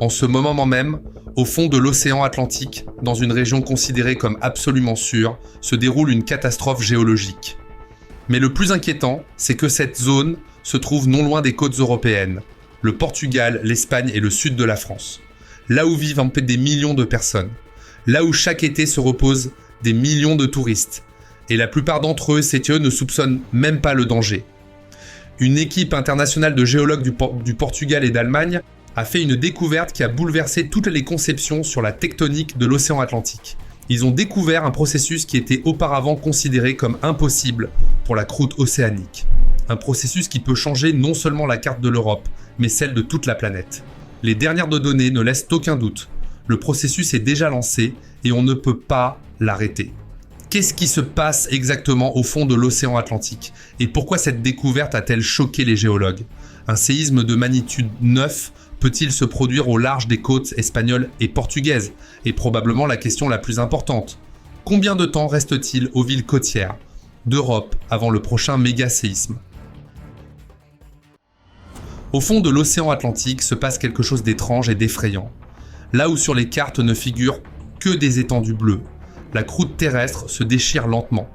En ce moment même, au fond de l'océan Atlantique, dans une région considérée comme absolument sûre, se déroule une catastrophe géologique. Mais le plus inquiétant, c'est que cette zone se trouve non loin des côtes européennes, le Portugal, l'Espagne et le sud de la France. Là où vivent un peu des millions de personnes. Là où chaque été se reposent des millions de touristes. Et la plupart d'entre eux, ne soupçonnent même pas le danger. Une équipe internationale de géologues du Portugal et d'Allemagne a fait une découverte qui a bouleversé toutes les conceptions sur la tectonique de l'océan Atlantique. Ils ont découvert un processus qui était auparavant considéré comme impossible pour la croûte océanique. Un processus qui peut changer non seulement la carte de l'Europe, mais celle de toute la planète. Les dernières données ne laissent aucun doute. Le processus est déjà lancé et on ne peut pas l'arrêter. Qu'est-ce qui se passe exactement au fond de l'océan Atlantique? Et pourquoi cette découverte a-t-elle choqué les géologues? Un séisme de magnitude 9 peut-il se produire au large des côtes espagnoles et portugaises? Et probablement la question la plus importante. Combien de temps reste-t-il aux villes côtières d'Europe avant le prochain méga-séisme? Au fond de l'océan Atlantique se passe quelque chose d'étrange et d'effrayant. Là où sur les cartes ne figurent que des étendues bleues, la croûte terrestre se déchire lentement.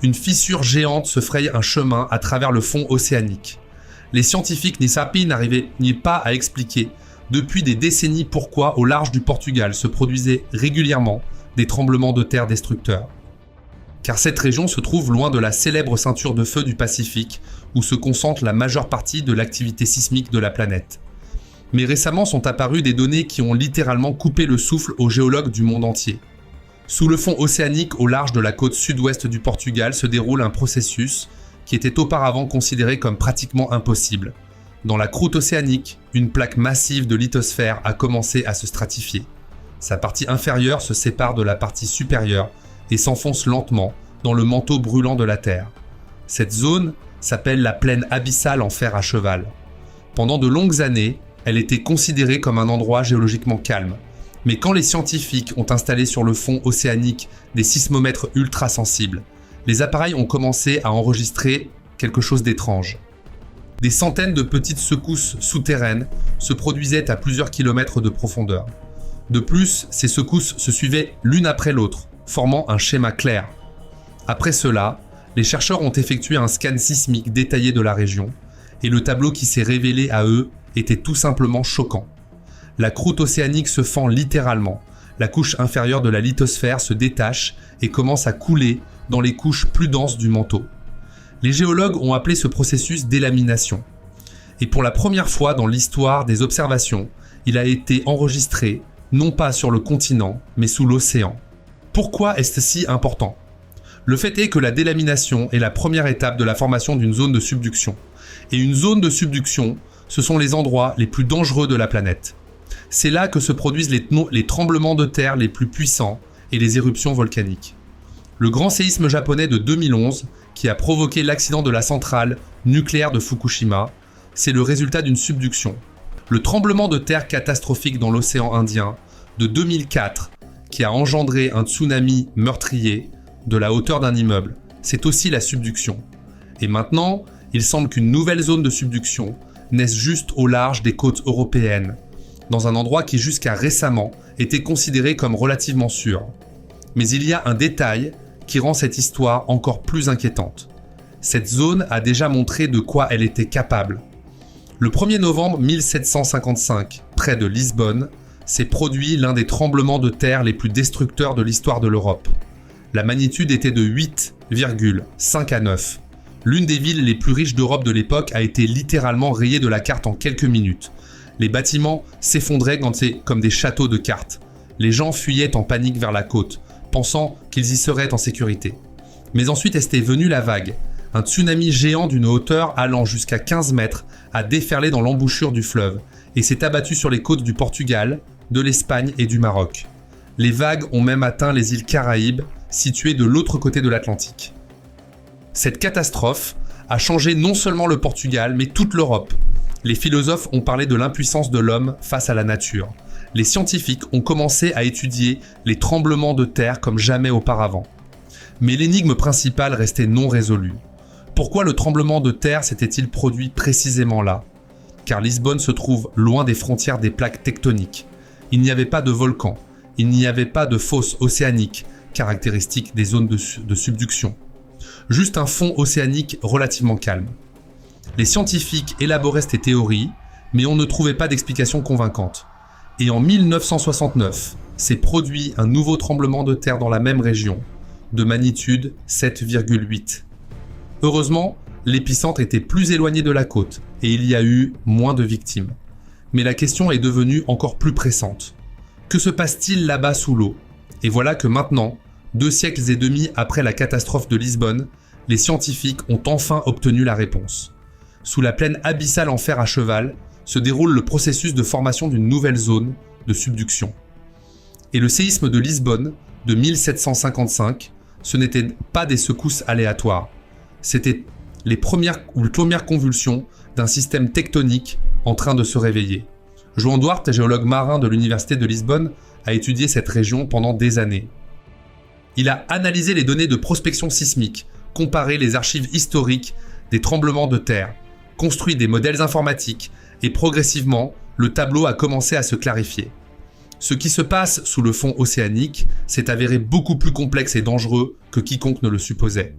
Une fissure géante se fraye un chemin à travers le fond océanique. Les scientifiques n'arrivaient pas à expliquer depuis des décennies pourquoi au large du Portugal se produisaient régulièrement des tremblements de terre destructeurs. Car cette région se trouve loin de la célèbre ceinture de feu du Pacifique où se concentre la majeure partie de l'activité sismique de la planète. Mais récemment sont apparues des données qui ont littéralement coupé le souffle aux géologues du monde entier. Sous le fond océanique au large de la côte sud-ouest du Portugal se déroule un processus qui était auparavant considéré comme pratiquement impossible. Dans la croûte océanique, une plaque massive de lithosphère a commencé à se stratifier. Sa partie inférieure se sépare de la partie supérieure et s'enfonce lentement dans le manteau brûlant de la Terre. Cette zone s'appelle la plaine abyssale en fer à cheval. Pendant de longues années, elle était considérée comme un endroit géologiquement calme. Mais quand les scientifiques ont installé sur le fond océanique des sismomètres ultra-sensibles, les appareils ont commencé à enregistrer quelque chose d'étrange. Des centaines de petites secousses souterraines se produisaient à plusieurs kilomètres de profondeur. De plus, ces secousses se suivaient l'une après l'autre, formant un schéma clair. Après cela, les chercheurs ont effectué un scan sismique détaillé de la région, et le tableau qui s'est révélé à eux était tout simplement choquant. La croûte océanique se fend littéralement, la couche inférieure de la lithosphère se détache et commence à couler dans les couches plus denses du manteau. Les géologues ont appelé ce processus délamination. Et pour la première fois dans l'histoire des observations, il a été enregistré, non pas sur le continent, mais sous l'océan. Pourquoi est-ce si important? Le fait est que la délamination est la première étape de la formation d'une zone de subduction. Et une zone de subduction, ce sont les endroits les plus dangereux de la planète. C'est là que se produisent les tremblements de terre les plus puissants et les éruptions volcaniques. Le grand séisme japonais de 2011, qui a provoqué l'accident de la centrale nucléaire de Fukushima, c'est le résultat d'une subduction. Le tremblement de terre catastrophique dans l'océan Indien de 2004, qui a engendré un tsunami meurtrier de la hauteur d'un immeuble, c'est aussi la subduction. Et maintenant, il semble qu'une nouvelle zone de subduction naisse juste au large des côtes européennes, dans un endroit qui jusqu'à récemment était considéré comme relativement sûr. Mais il y a un détail qui rend cette histoire encore plus inquiétante. Cette zone a déjà montré de quoi elle était capable. Le 1er novembre 1755, près de Lisbonne, s'est produit l'un des tremblements de terre les plus destructeurs de l'histoire de l'Europe. La magnitude était de 8,5 à 9. L'une des villes les plus riches d'Europe de l'époque a été littéralement rayée de la carte en quelques minutes. Les bâtiments s'effondraient comme des châteaux de cartes. Les gens fuyaient en panique vers la côte, pensant qu'ils y seraient en sécurité. Mais ensuite était venue la vague. Un tsunami géant d'une hauteur allant jusqu'à 15 mètres a déferlé dans l'embouchure du fleuve et s'est abattu sur les côtes du Portugal, de l'Espagne et du Maroc. Les vagues ont même atteint les îles Caraïbes, situées de l'autre côté de l'Atlantique. Cette catastrophe a changé non seulement le Portugal, mais toute l'Europe. Les philosophes ont parlé de l'impuissance de l'homme face à la nature. Les scientifiques ont commencé à étudier les tremblements de terre comme jamais auparavant. Mais l'énigme principale restait non résolue. Pourquoi le tremblement de terre s'était-il produit précisément là? car Lisbonne se trouve loin des frontières des plaques tectoniques. Il n'y avait pas de volcans, il n'y avait pas de fosse océanique, caractéristique des zones de subduction. Juste un fond océanique relativement calme. Les scientifiques élaboraient ces théories, mais on ne trouvait pas d'explication convaincante. Et en 1969, s'est produit un nouveau tremblement de terre dans la même région, de magnitude 7,8. Heureusement, l'épicentre était plus éloigné de la côte et il y a eu moins de victimes. Mais la question est devenue encore plus pressante. Que se passe-t-il là-bas sous l'eau ? Et voilà que maintenant, 2 siècles et demi après la catastrophe de Lisbonne, les scientifiques ont enfin obtenu la réponse. Sous la plaine abyssale en fer à cheval, se déroule le processus de formation d'une nouvelle zone de subduction. Et le séisme de Lisbonne, de 1755, ce n'était pas des secousses aléatoires. C'était les premières convulsions d'un système tectonique en train de se réveiller. Joan Duarte, géologue marin de l'université de Lisbonne, a étudié cette région pendant des années. Il a analysé les données de prospection sismique, comparé les archives historiques des tremblements de terre, construit des modèles informatiques et progressivement, le tableau a commencé à se clarifier. Ce qui se passe sous le fond océanique s'est avéré beaucoup plus complexe et dangereux que quiconque ne le supposait.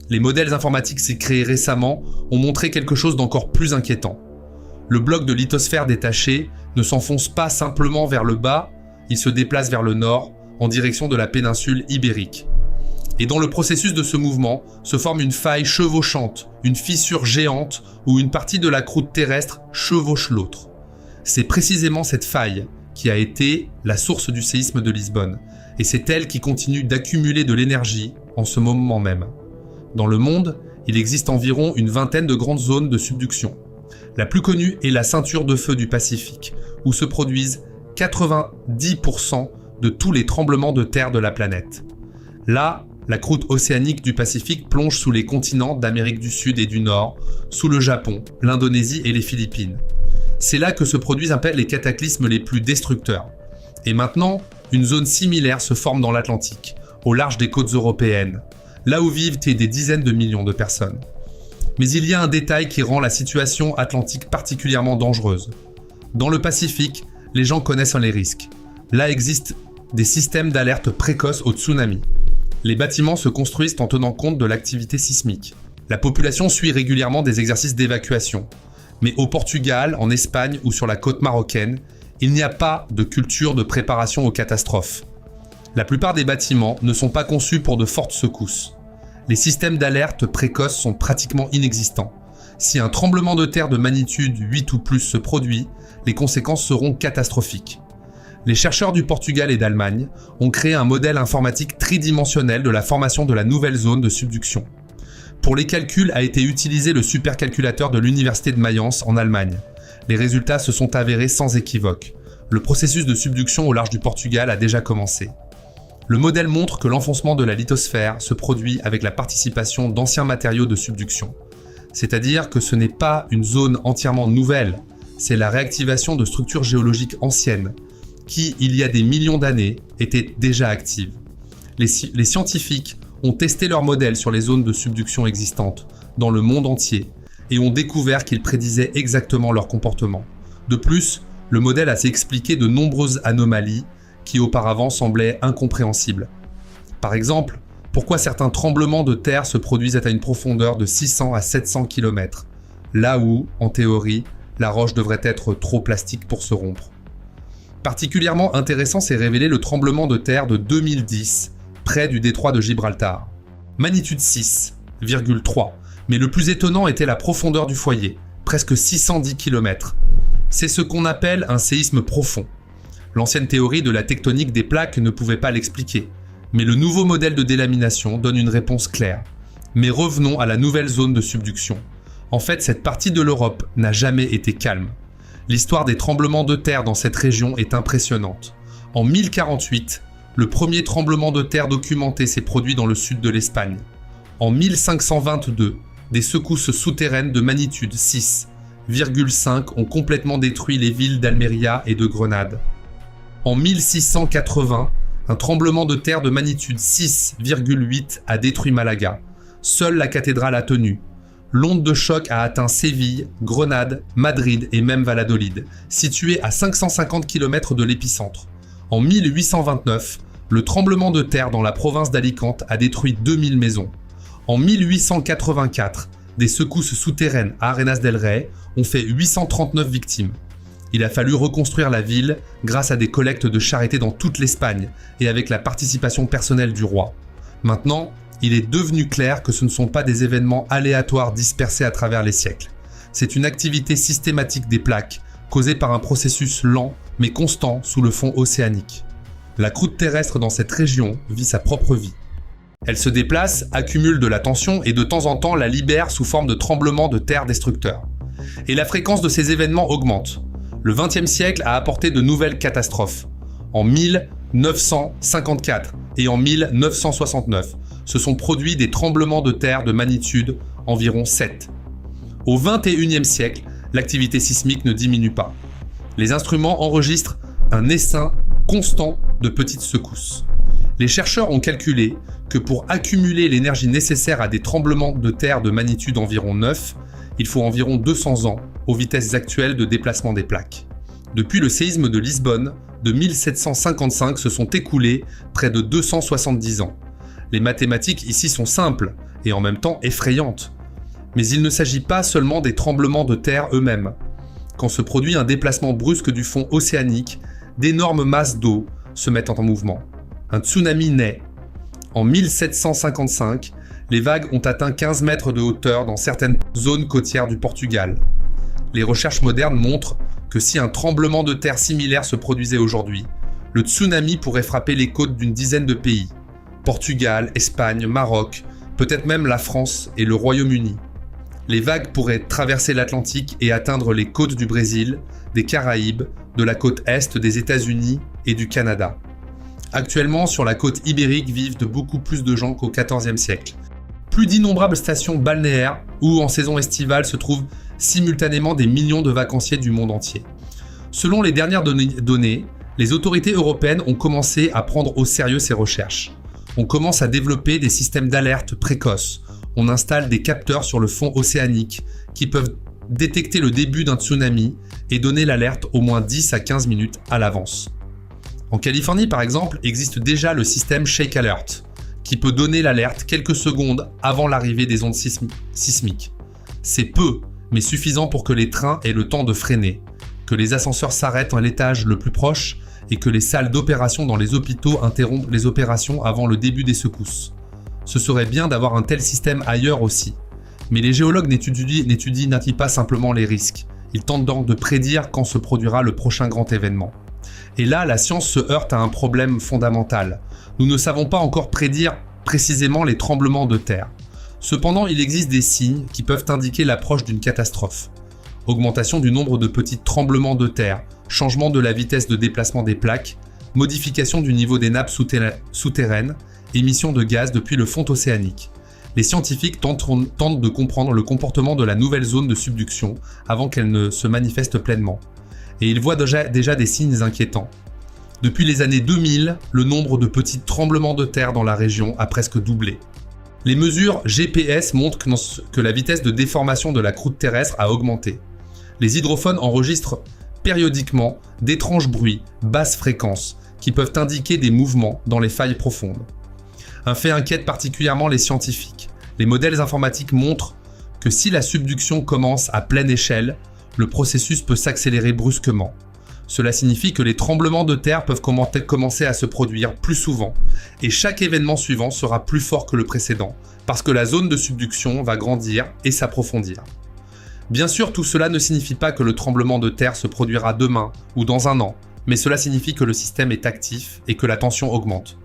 Les modèles informatiques créés récemment ont montré quelque chose d'encore plus inquiétant. Le bloc de lithosphère détaché ne s'enfonce pas simplement vers le bas, il se déplace vers le nord, en direction de la péninsule ibérique. Et dans le processus de ce mouvement, se forme une faille chevauchante, une fissure géante où une partie de la croûte terrestre chevauche l'autre. C'est précisément cette faille qui a été la source du séisme de Lisbonne, et c'est elle qui continue d'accumuler de l'énergie en ce moment même. Dans le monde, il existe environ une vingtaine de grandes zones de subduction. La plus connue est la ceinture de feu du Pacifique, où se produisent 90% de tous les tremblements de terre de la planète. Là, la croûte océanique du Pacifique plonge sous les continents d'Amérique du Sud et du Nord, sous le Japon, l'Indonésie et les Philippines. C'est là que se produisent les cataclysmes les plus destructeurs. Et maintenant, une zone similaire se forme dans l'Atlantique, au large des côtes européennes, là où vivent des dizaines de millions de personnes. Mais il y a un détail qui rend la situation atlantique particulièrement dangereuse. Dans le Pacifique, les gens connaissent les risques. Là existent des systèmes d'alerte précoce au tsunami. Les bâtiments se construisent en tenant compte de l'activité sismique. La population suit régulièrement des exercices d'évacuation. Mais au Portugal, en Espagne ou sur la côte marocaine, il n'y a pas de culture de préparation aux catastrophes. La plupart des bâtiments ne sont pas conçus pour de fortes secousses. Les systèmes d'alerte précoce sont pratiquement inexistants. Si un tremblement de terre de magnitude 8 ou plus se produit, les conséquences seront catastrophiques. Les chercheurs du Portugal et d'Allemagne ont créé un modèle informatique tridimensionnel de la formation de la nouvelle zone de subduction. Pour les calculs a été utilisé le supercalculateur de l'université de Mayence en Allemagne. Les résultats se sont avérés sans équivoque. Le processus de subduction au large du Portugal a déjà commencé. Le modèle montre que l'enfoncement de la lithosphère se produit avec la participation d'anciens matériaux de subduction. C'est-à-dire que ce n'est pas une zone entièrement nouvelle, c'est la réactivation de structures géologiques anciennes, qui, il y a des millions d'années, étaient déjà actives. Les scientifiques ont testé leurs modèles sur les zones de subduction existantes, dans le monde entier, et ont découvert qu'ils prédisaient exactement leur comportement. De plus, le modèle a expliqué de nombreuses anomalies qui auparavant semblaient incompréhensibles. Par exemple, pourquoi certains tremblements de terre se produisent à une profondeur de 600 à 700 km, là où, en théorie, la roche devrait être trop plastique pour se rompre. Particulièrement intéressant s'est révélé le tremblement de terre de 2010, près du détroit de Gibraltar. Magnitude 6,3, mais le plus étonnant était la profondeur du foyer, presque 610 km. C'est ce qu'on appelle un séisme profond. L'ancienne théorie de la tectonique des plaques ne pouvait pas l'expliquer, mais le nouveau modèle de délamination donne une réponse claire. Mais revenons à la nouvelle zone de subduction. En fait, cette partie de l'Europe n'a jamais été calme. L'histoire des tremblements de terre dans cette région est impressionnante. En 1048, le premier tremblement de terre documenté s'est produit dans le sud de l'Espagne. En 1522, des secousses souterraines de magnitude 6,5 ont complètement détruit les villes d'Almeria et de Grenade. En 1680, un tremblement de terre de magnitude 6,8 a détruit Malaga. Seule la cathédrale a tenu. l'onde de choc a atteint Séville, Grenade, Madrid et même Valladolid, situées à 550 km de l'épicentre. En 1829, le tremblement de terre dans la province d'Alicante a détruit 2000 maisons. En 1884, des secousses souterraines à Arenas del Rey ont fait 839 victimes. Il a fallu reconstruire la ville grâce à des collectes de charité dans toute l'Espagne et avec la participation personnelle du roi. Maintenant, il est devenu clair que ce ne sont pas des événements aléatoires dispersés à travers les siècles. C'est une activité systématique des plaques, causée par un processus lent mais constant sous le fond océanique. La croûte terrestre dans cette région vit sa propre vie. Elle se déplace, accumule de la tension et de temps en temps la libère sous forme de tremblements de terre destructeurs. Et la fréquence de ces événements augmente. Le XXe siècle a apporté de nouvelles catastrophes. En 1954 et en 1969, se sont produits des tremblements de terre de magnitude environ 7. Au XXIe siècle, l'activité sismique ne diminue pas. Les instruments enregistrent un essaim constant de petites secousses. Les chercheurs ont calculé que pour accumuler l'énergie nécessaire à des tremblements de terre de magnitude environ 9, il faut environ 200 ans aux vitesses actuelles de déplacement des plaques. Depuis le séisme de Lisbonne de 1755 se sont écoulés près de 270 ans. Les mathématiques ici sont simples et en même temps effrayantes. Mais il ne s'agit pas seulement des tremblements de terre eux-mêmes. Quand se produit un déplacement brusque du fond océanique, d'énormes masses d'eau se mettent en mouvement. Un tsunami naît. En 1755, les vagues ont atteint 15 mètres de hauteur dans certaines zones côtières du Portugal. Les recherches modernes montrent que si un tremblement de terre similaire se produisait aujourd'hui, le tsunami pourrait frapper les côtes d'une dizaine de pays. Portugal, Espagne, Maroc, peut-être même la France et le Royaume-Uni. Les vagues pourraient traverser l'Atlantique et atteindre les côtes du Brésil, des Caraïbes, de la côte est des États-Unis et du Canada. Actuellement, sur la côte ibérique vivent de beaucoup plus de gens qu'au XIVe siècle. Plus d'innombrables stations balnéaires où, en saison estivale, se trouvent simultanément des millions de vacanciers du monde entier. Selon les dernières données, les autorités européennes ont commencé à prendre au sérieux ces recherches. On commence à développer des systèmes d'alerte précoces. On installe des capteurs sur le fond océanique qui peuvent détecter le début d'un tsunami et donner l'alerte au moins 10 à 15 minutes à l'avance. En Californie, par exemple, existe déjà le système Shake Alert, qui peut donner l'alerte quelques secondes avant l'arrivée des ondes sismiques. C'est peu, mais suffisant pour que les trains aient le temps de freiner, que les ascenseurs s'arrêtent à l'étage le plus proche et que les salles d'opération dans les hôpitaux interrompent les opérations avant le début des secousses. Ce serait bien d'avoir un tel système ailleurs aussi. Mais les géologues n'étudient pas simplement les risques. Ils tentent donc de prédire quand se produira le prochain grand événement. Et là, la science se heurte à un problème fondamental. Nous ne savons pas encore prédire précisément les tremblements de terre. Cependant, il existe des signes qui peuvent indiquer l'approche d'une catastrophe. Augmentation du nombre de petits tremblements de terre, changement de la vitesse de déplacement des plaques, modification du niveau des nappes souterraines, émission de gaz depuis le fond océanique. Les scientifiques tentent de comprendre le comportement de la nouvelle zone de subduction avant qu'elle ne se manifeste pleinement. Et ils voient déjà des signes inquiétants. Depuis les années 2000, le nombre de petits tremblements de terre dans la région a presque doublé. Les mesures GPS montrent que la vitesse de déformation de la croûte terrestre a augmenté. Les hydrophones enregistrent périodiquement d'étranges bruits, basses fréquences, qui peuvent indiquer des mouvements dans les failles profondes. Un fait inquiète particulièrement les scientifiques. Les modèles informatiques montrent que si la subduction commence à pleine échelle, le processus peut s'accélérer brusquement. Cela signifie que les tremblements de terre peuvent commencer à se produire plus souvent, et chaque événement suivant sera plus fort que le précédent, parce que la zone de subduction va grandir et s'approfondir. Bien sûr, tout cela ne signifie pas que le tremblement de terre se produira demain ou dans un an, mais cela signifie que le système est actif et que la tension augmente.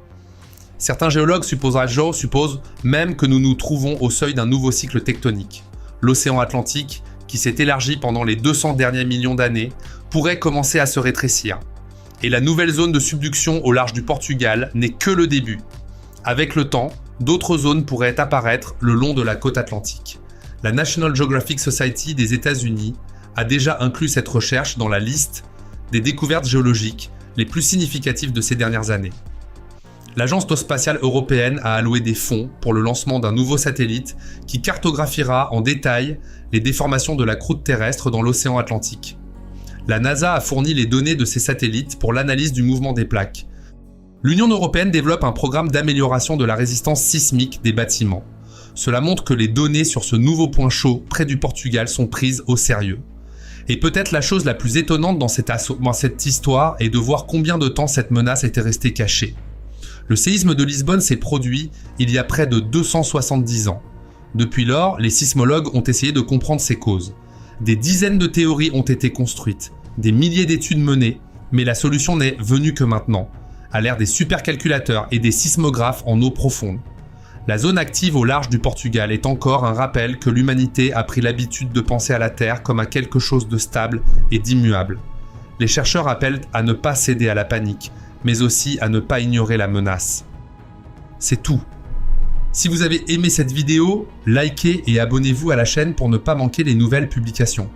Certains géologues supposent même que nous nous trouvons au seuil d'un nouveau cycle tectonique. L'océan Atlantique, qui s'est élargi pendant les 200 derniers millions d'années, pourrait commencer à se rétrécir. Et la nouvelle zone de subduction au large du Portugal n'est que le début. Avec le temps, d'autres zones pourraient apparaître le long de la côte atlantique. La National Geographic Society des États-Unis a déjà inclus cette recherche dans la liste des découvertes géologiques les plus significatives de ces dernières années. L'Agence spatiale européenne a alloué des fonds pour le lancement d'un nouveau satellite qui cartographiera en détail les déformations de la croûte terrestre dans l'océan Atlantique. La NASA a fourni les données de ces satellites pour l'analyse du mouvement des plaques. L'Union européenne développe un programme d'amélioration de la résistance sismique des bâtiments. Cela montre que les données sur ce nouveau point chaud près du Portugal sont prises au sérieux. Et peut-être la chose la plus étonnante dans cette histoire est de voir combien de temps cette menace était restée cachée. Le séisme de Lisbonne s'est produit il y a près de 270 ans. Depuis lors, les sismologues ont essayé de comprendre ses causes. Des dizaines de théories ont été construites, des milliers d'études menées, mais la solution n'est venue que maintenant, à l'ère des supercalculateurs et des sismographes en eau profonde. La zone active au large du Portugal est encore un rappel que l'humanité a pris l'habitude de penser à la Terre comme à quelque chose de stable et d'immuable. Les chercheurs appellent à ne pas céder à la panique, mais aussi à ne pas ignorer la menace. C'est tout. Si vous avez aimé cette vidéo, likez et abonnez-vous à la chaîne pour ne pas manquer les nouvelles publications.